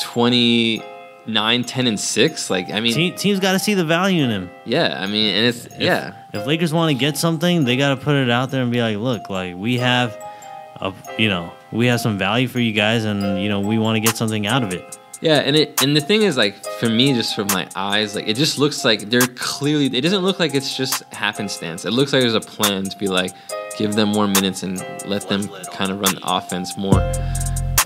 29, 10, and 6. Like, I mean, teams got to see the value in him. Yeah, I mean, and If Lakers want to get something, they got to put it out there and be like, look, like we have some value for you guys, and we want to get something out of it. Yeah, and the thing is, like, for me, just from my eyes, like, it just looks like they're clearly. It doesn't look like it's just happenstance. It looks like there's a plan to be like, give them more minutes and let them kind of run the offense more.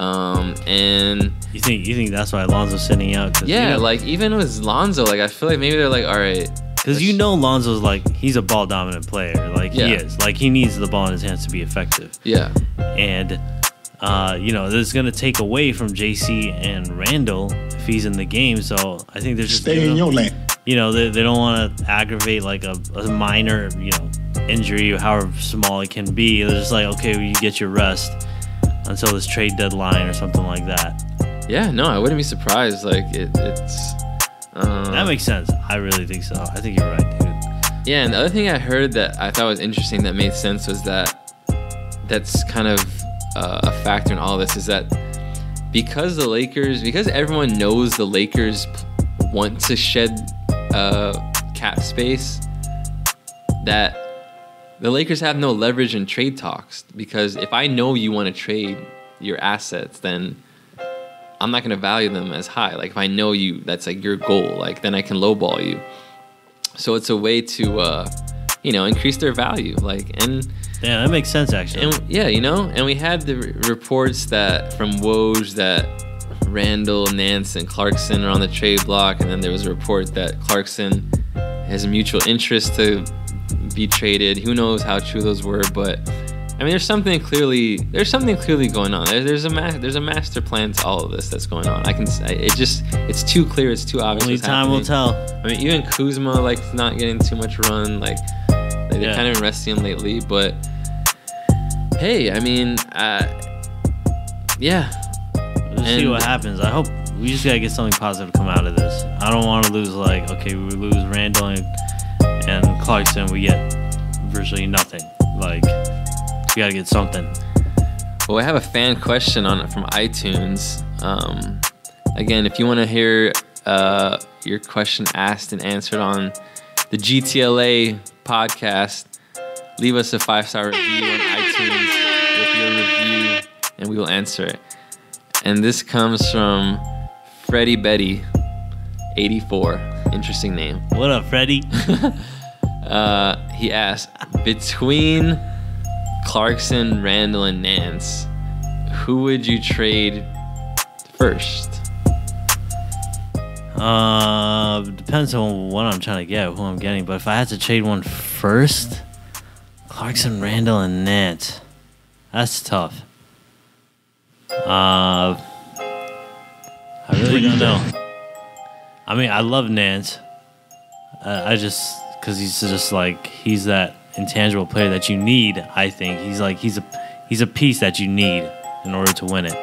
And you think that's why Lonzo's sitting out? Yeah, like even with Lonzo, like I feel like maybe they're like, all right, because Lonzo's like he's a ball dominant player, like he is, like he needs the ball in his hands to be effective. Yeah, and this is gonna take away from JC and Randall if he's in the game. So I think they're just stay in your lane. They don't want to aggravate like a minor injury, however small it can be. They're just like, okay, well, you get your rest until this trade deadline or something like that. Yeah, no, I wouldn't be surprised. Like it's that makes sense. I really think so. I think you're right, dude. Yeah, and the other thing I heard that I thought was interesting that made sense was that's kind of a factor in all this is that because everyone knows the Lakers want to shed cap space that the Lakers have no leverage in trade talks, because if I know you want to trade your assets, then I'm not going to value them as high. Like if I know you, that's like your goal, like then I can lowball you. So it's a way to, increase their value. Like, and yeah, that makes sense actually. And yeah, and we had the reports that from Woj that Randall, Nance, and Clarkson are on the trade block, and then there was a report that Clarkson has a mutual interest to be traded. Who knows how true those were, but I mean, there's something clearly going on. There's a master plan to all of this that's going on. It's too clear, it's too obvious. Only time will tell. I mean, even Kuzma not getting too much run. They're kind of resting him lately, but hey, I mean, yeah. We'll see what happens. I hope we just gotta get something positive to come out of this. I don't want to lose we lose Randall and Clarkson, we get virtually nothing. We gotta get something. Well, I have a fan question from iTunes. Again, if you want to hear your question asked and answered on the GTLA podcast, leave us a 5-star review on iTunes with your review, and we will answer it. And this comes from Freddie Betty, 84. Interesting name. What up, Freddie? He asked, between Clarkson, Randall, and Nance, who would you trade first? Depends on what I'm trying to get, who I'm getting. But if I had to trade one first, Clarkson, Randall, and Nance. That's tough. I really don't know. I mean, I love Nance. Because he's that intangible player that you need. I think he's a piece that you need in order to win it.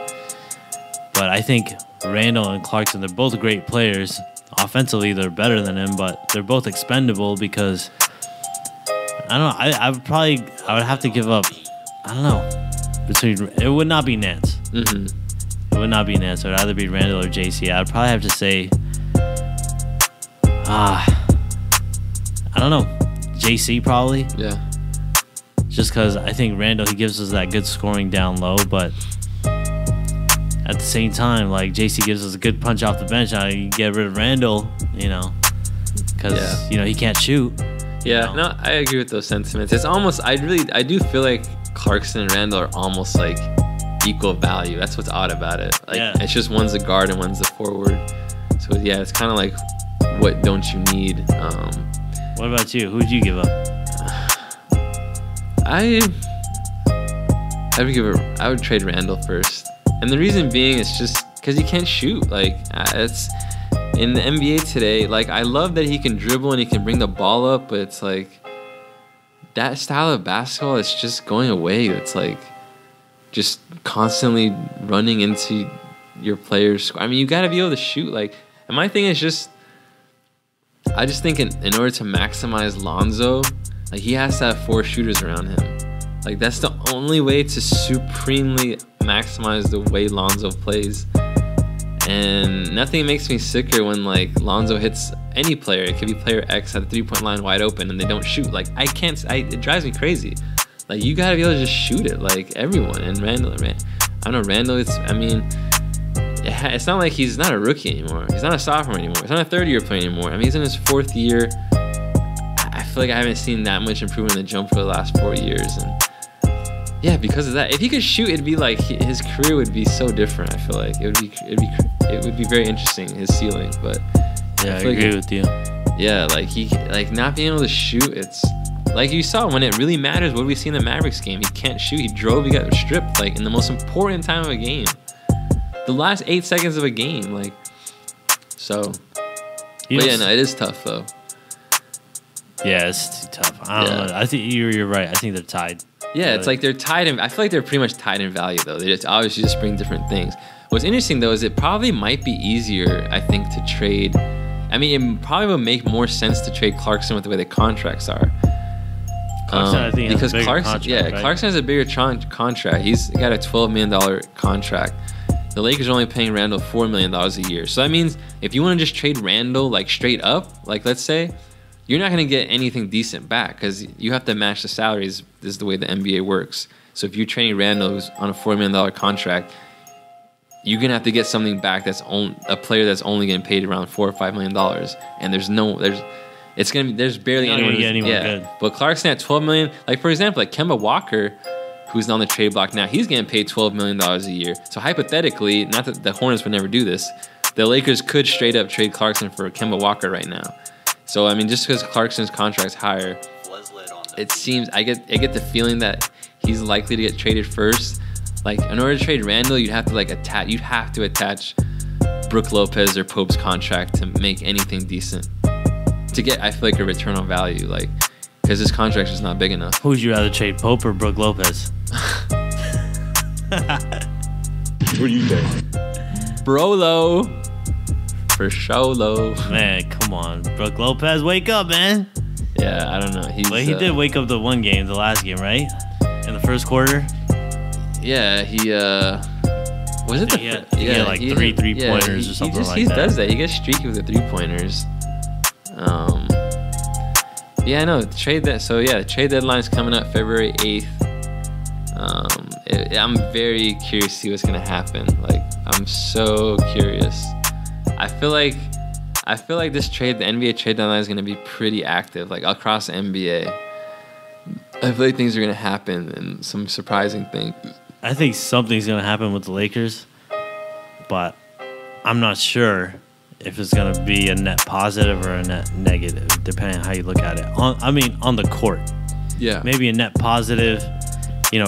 But I think Randall and Clarkson, they're both great players. Offensively, they're better than him, but they're both expendable because I don't know. I would have to give up. I don't know. It would not be Nance. Mm-hmm. It would not be Nance. It would either be Randall or JC. I'd probably have to say, I don't know, JC probably. Yeah. Just because I think Randall, he gives us that good scoring down low, but at the same time, JC gives us a good punch off the bench. You get rid of Randall, because he can't shoot. Yeah, no, I agree with those sentiments. It's almost, I do feel like Clarkson and Randall are almost equal value. That's what's odd about it. It's just one's a guard and one's a forward. So yeah, it's kind of what don't you need? What about you? Who would you give up? I would trade Randall first, and the reason being is just because he can't shoot. It's in the NBA today. I love that he can dribble and he can bring the ball up, but it's that style of basketball is just going away. It's just constantly running into your players. I mean, you got to be able to shoot. And my thing is just, I just think in order to maximize Lonzo, he has to have 4 shooters around him. That's the only way to supremely maximize the way Lonzo plays. And nothing makes me sicker when Lonzo hits any player. It could be player X at the 3-point line wide open and they don't shoot. It drives me crazy. You gotta be able to just shoot it, everyone. And Randall, I don't know, Randall, it's not like he's not a rookie anymore. He's not a sophomore anymore. He's not a third-year player anymore. I mean, he's in his 4th year. I feel like I haven't seen that much improvement in the jump for the last 4 years. And yeah, because of that, if he could shoot, it'd be his career would be so different. I feel like it would be very interesting, his ceiling. But yeah, I agree with you. Yeah, not being able to shoot, it's you saw when it really matters. What did we see in the Mavericks game? He can't shoot. He drove. He got stripped. In the most important time of a game, the last 8 seconds of a game. So. But yeah, no, it is tough though. Yeah, it's too tough. I don't know. I think you're right. I think they're tied. Yeah, it's they're tied in. I feel like they're pretty much tied in value though. They just obviously just bring different things. What's interesting though is it probably might be easier, I think, to trade. I mean, it probably would make more sense to trade Clarkson with the way the contracts are. Clarkson, I think, because has a Clarkson, contract, right? Clarkson has a bigger contract. He's got a $12 million contract. The Lakers are only paying Randall $4 million a year. So that means if you want to just trade Randall straight up, let's say, you're not going to get anything decent back because you have to match the salaries. This is the way the NBA works. So if you're trading Randle who's on a $4 million contract, you're going to have to get something back that's a player that's only getting paid around $4 or $5 million. And there's barely anyone good. But Clarkson at $12 million, like for example, like Kemba Walker, who's on the trade block now, he's getting paid $12 million a year. So hypothetically, not that the Hornets would never do this, the Lakers could straight up trade Clarkson for Kemba Walker right now. So I mean, just because Clarkson's contract's higher, it seems I get the feeling that he's likely to get traded first. Like in order to trade Randle, you'd have to attach Brook Lopez or Pope's contract to make anything decent. To get, I feel like, a return on value, like because his contract's just not big enough. Who would you rather trade, Pope or Brook Lopez? What do you think? Brolo. For sure, Man, come on. Brook Lopez, wake up, man. Yeah, I don't know. He did wake up the one game, the last game, right? In the first quarter? Yeah, he was it? He had like three pointers or something like that. He does that. He gets streaky with the 3-pointers. Yeah, I know. Trade deadline's coming up February 8th. I'm very curious to see what's gonna happen. Like, I'm so curious. I feel like this trade, the NBA trade deadline, is gonna be pretty active, like across the NBA. I feel like things are gonna happen and some surprising things. I think something's gonna happen with the Lakers, but I'm not sure if it's gonna be a net positive or a net negative, depending on how you look at it. On the court, yeah, maybe a net positive,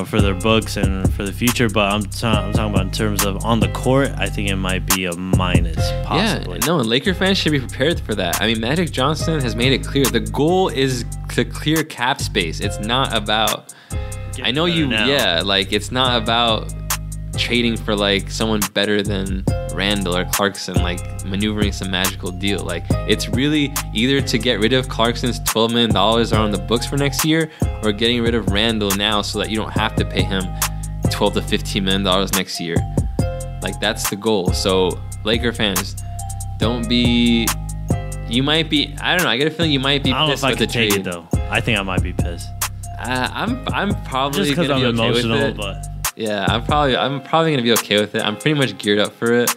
for their books and for the future. But I'm talking about in terms of on the court. I think it might be a minus, possibly. Yeah, no, and Laker fans should be prepared for that. I mean, Magic Johnson has made it clear the goal is to clear cap space. It's not about. It's not about trading for like someone better than Randle or Clarkson, like maneuvering some magical deal. Like, it's really either to get rid of Clarkson's $12 million are on the books for next year, or getting rid of Randle now so that you don't have to pay him $12 to $15 million next year. Like, that's the goal. So Laker fans, don't be. You might be. I don't know. I get a feeling you might be pissed with the trade. Take it, though. I think I might be pissed. I'm probably just because I'm emotional, with it. But yeah, I'm probably gonna be okay with it. I'm pretty much geared up for it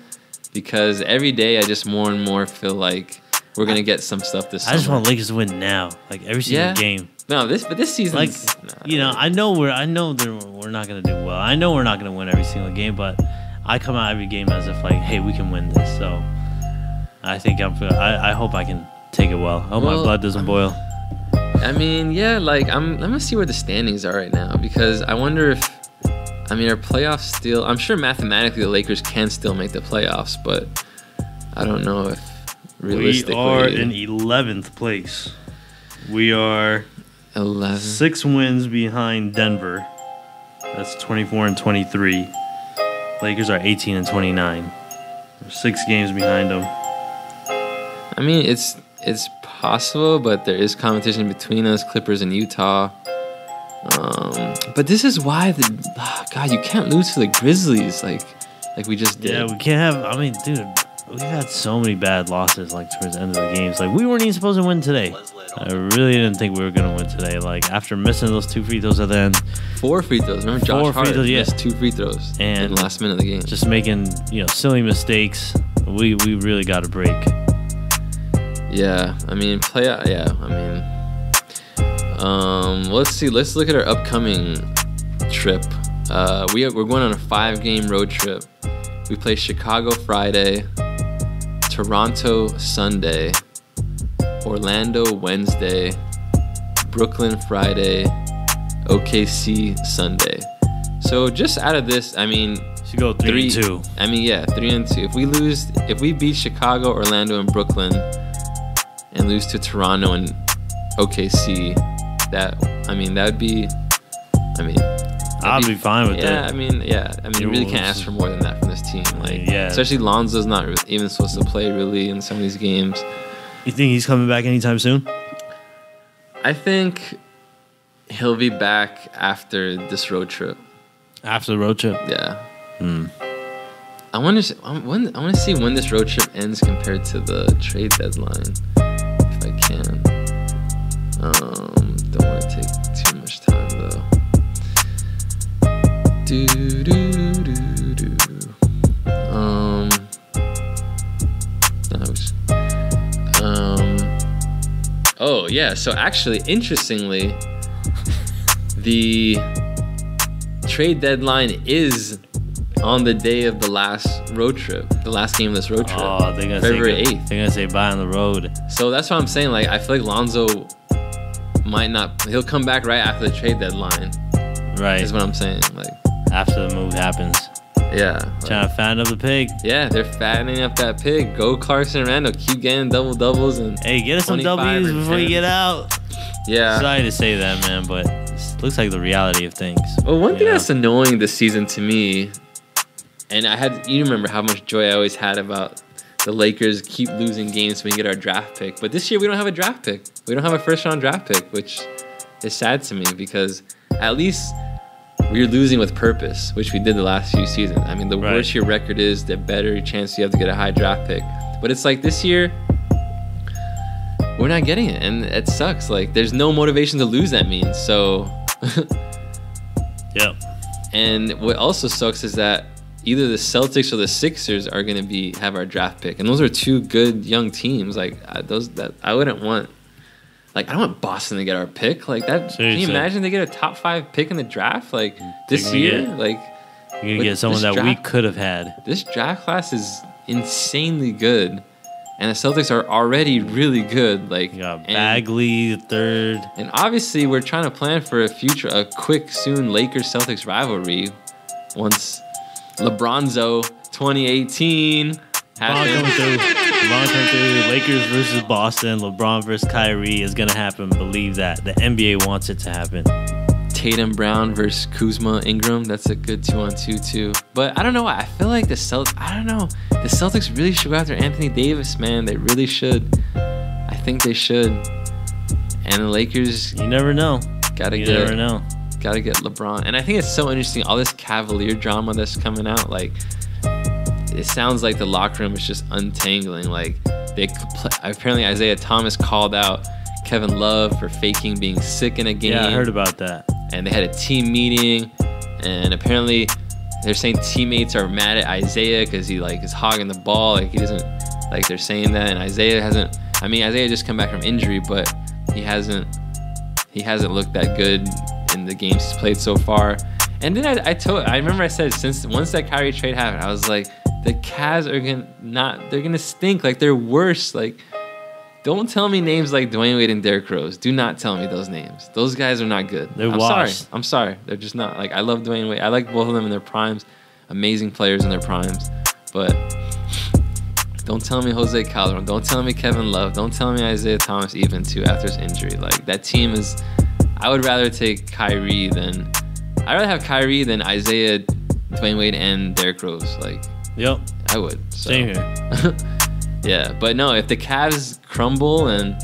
because every day I just more and more feel like we're gonna get some stuff this summer. I just want Lakers to win now, like every single game. No, this season, like I know we're not gonna do well. I know we're not gonna win every single game, but I come out every game as if like, hey, we can win this. So I think I hope I can take it well. I hope my blood doesn't boil. I mean, yeah, like I'm gonna see where the standings are right now because I wonder if, are playoffs still? I'm sure mathematically the Lakers can still make the playoffs, but I don't know if realistically. We are in 11th place. We are 11. 6 wins behind Denver. That's 24 and 23. Lakers are 18 and 29. We're 6 games behind them. I mean, it's possible, but there is competition between us, Clippers and Utah. But this is why you can't lose to the Grizzlies like we just did. Yeah, we can't have. I mean, dude, we've had so many bad losses like towards the end of the games. Like, we weren't even supposed to win today. I really didn't think we were gonna win today. Like, after missing those 2 free throws at the end. 4 free throws. Remember, Josh Hart missed 2 free throws in the last minute of the game. Just making silly mistakes. We really got a break. Yeah, I mean, let's see. Let's look at our upcoming trip. We're going on a 5-game road trip. We play Chicago Friday, Toronto Sunday, Orlando Wednesday, Brooklyn Friday, OKC Sunday. So just out of this, I mean, should go 3-2. I mean, yeah, 3-2. If we beat Chicago, Orlando, and Brooklyn, and lose to Toronto and OKC, that would be. I'll be fine with that. You really can't ask for more than that from this team. Especially Lonzo's not even supposed to play really in some of these games. You think he's coming back anytime soon? I think he'll be back after this road trip. After the road trip? Yeah. I want to see when this road trip ends compared to the trade deadline, if I can. Don't want to take too much time though. Oh yeah. So actually, interestingly, the trade deadline is on the day of the last road trip, the last game of this road trip. Oh, they're gonna February 8th. They're gonna say bye on the road. So that's what I'm saying. Like, I feel like Lonzo might not. He'll come back right after the trade deadline. Right. Is what I'm saying. Like, after the move happens. Yeah. Trying to fatten up the pig. Yeah, they're fattening up that pig. Go Clarkson and Randall. Keep getting doubles and. Hey, get us some W's before you get out. Yeah. Sorry to say that, man, but it looks like the reality of things. Well, one thing that's annoying this season to me, and you remember how much joy I always had about the Lakers keep losing games so we can get our draft pick. But this year we don't have a draft pick. We don't have a first round draft pick, which is sad to me because at least we're losing with purpose, which we did the last few seasons. I mean, the worse your record is, the better chance you have to get a high draft pick. But it's like this year, we're not getting it, and it sucks. Like, there's no motivation to lose, that means. So, yep. And what also sucks is that either the Celtics or the Sixers are going to have our draft pick, and those are two good young teams. Like I wouldn't want. Like, I don't want Boston to get our pick. Like that. Seriously. Can you imagine they get a top 5 pick in the draft? Like this year, like you're gonna get someone that we could have had. This draft class is insanely good, and the Celtics are already really good. Like, you got Bagley, third, and obviously we're trying to plan for a quick, soon Lakers-Celtics rivalry once LeBronzo 2018 happens. Long-term through Lakers versus Boston, LeBron versus Kyrie is going to happen. Believe that. The NBA wants it to happen. Tatum Brown versus Kuzma Ingram. That's a good 2-on-2 too. But I don't know. I feel like the Celtics really should go after Anthony Davis, man. They really should. I think they should. And the Lakers... You never know. Never know. Gotta get LeBron. And I think it's so interesting, all this Cavalier drama that's coming out. Like, it sounds like the locker room is just untangling. Like, apparently Isaiah Thomas called out Kevin Love for faking being sick in a game. Yeah, I heard about that. And they had a team meeting, and apparently they're saying teammates are mad at Isaiah because he is hogging the ball. Like, he doesn't, they're saying that, and Isaiah just come back from injury, but he hasn't looked that good in the games he's played so far. And then I remember I said, once that Kyrie trade happened, I was like, the Cavs they're gonna stink. Like, they're worse. Like, don't tell me names like Dwayne Wade and Derrick Rose. Do not tell me those names. Those guys are not good. They're washed. I'm sorry. They're just not. Like, I love Dwayne Wade. I like both of them in their primes. Amazing players in their primes. But don't tell me Jose Calderon. Don't tell me Kevin Love. Don't tell me Isaiah Thomas even too after his injury. Like, that team is... I would rather take Kyrie than... I'd rather have Kyrie than Isaiah, Dwayne Wade, and Derrick Rose. Like... Yep. I would. So. Same here. Yeah, but no, if the Cavs crumble, and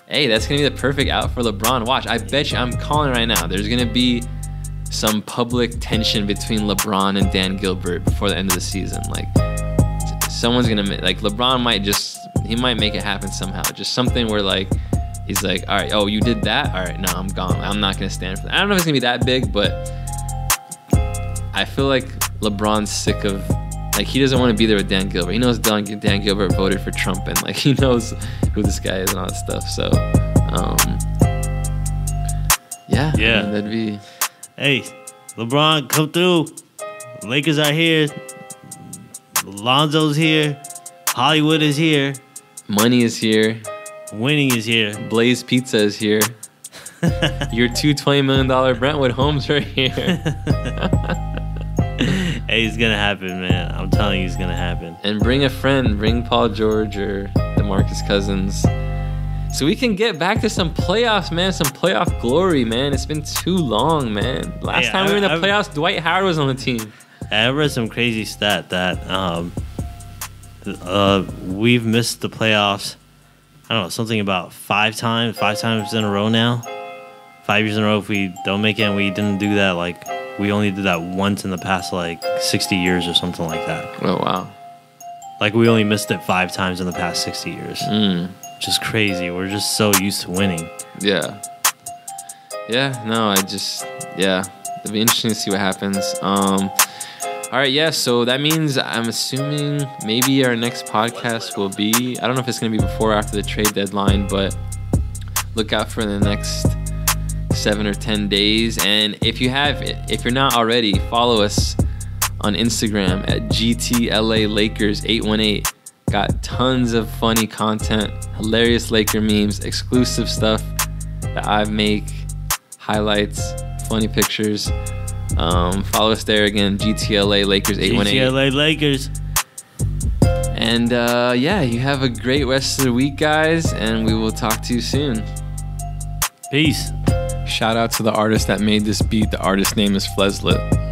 hey, that's going to be the perfect out for LeBron. Watch, I bet you, I'm calling right now, there's going to be some public tension between LeBron and Dan Gilbert before the end of the season. Like, someone's going to, LeBron might make it happen somehow. Just something where, he's like, all right, oh, you did that? All right, no, I'm gone. I'm not going to stand for that. I don't know if it's going to be that big, but I feel like LeBron's sick of... he doesn't want to be there with Dan Gilbert. He knows Dan Gilbert voted for Trump, and he knows who this guy is and all that stuff. So, yeah. I mean, that'd be. Hey, LeBron, come through. Lakers are here. Lonzo's here. Hollywood is here. Money is here. Winning is here. Blaze Pizza is here. Your $220 million Brentwood homes are here. Hey, it's gonna happen, man. I'm telling you, it's gonna happen. And bring a friend. Bring Paul George or DeMarcus Cousins, so we can get back to some playoffs, man. Some playoff glory, man. It's been too long, man. Last time we were in the playoffs, Dwight Howard was on the team. I read some crazy stat that we've missed the playoffs. I don't know, something about five times in a row now. 5 years in a row. If we don't make it, and we didn't do that, we only did that once in the past 60 years or something like that. Oh, wow. We only missed it 5 times in the past 60 years. just crazy. We're just so used to winning. Yeah. No, it'll be interesting to see what happens. All right, yeah, so that means I'm assuming maybe our next podcast will be, I don't know if it's going to be before or after the trade deadline, but look out for the next 7 or 10 days. And if you're not already, follow us on Instagram at GTLA Lakers 818. Got tons of funny content, hilarious Laker memes, exclusive stuff that I make, highlights, funny pictures. Follow us there again, GTLA Lakers 818. GTLA Lakers. And you have a great rest of the week, guys, and we will talk to you soon. Peace. Shout out to the artist that made this beat. The artist name is Fleslet.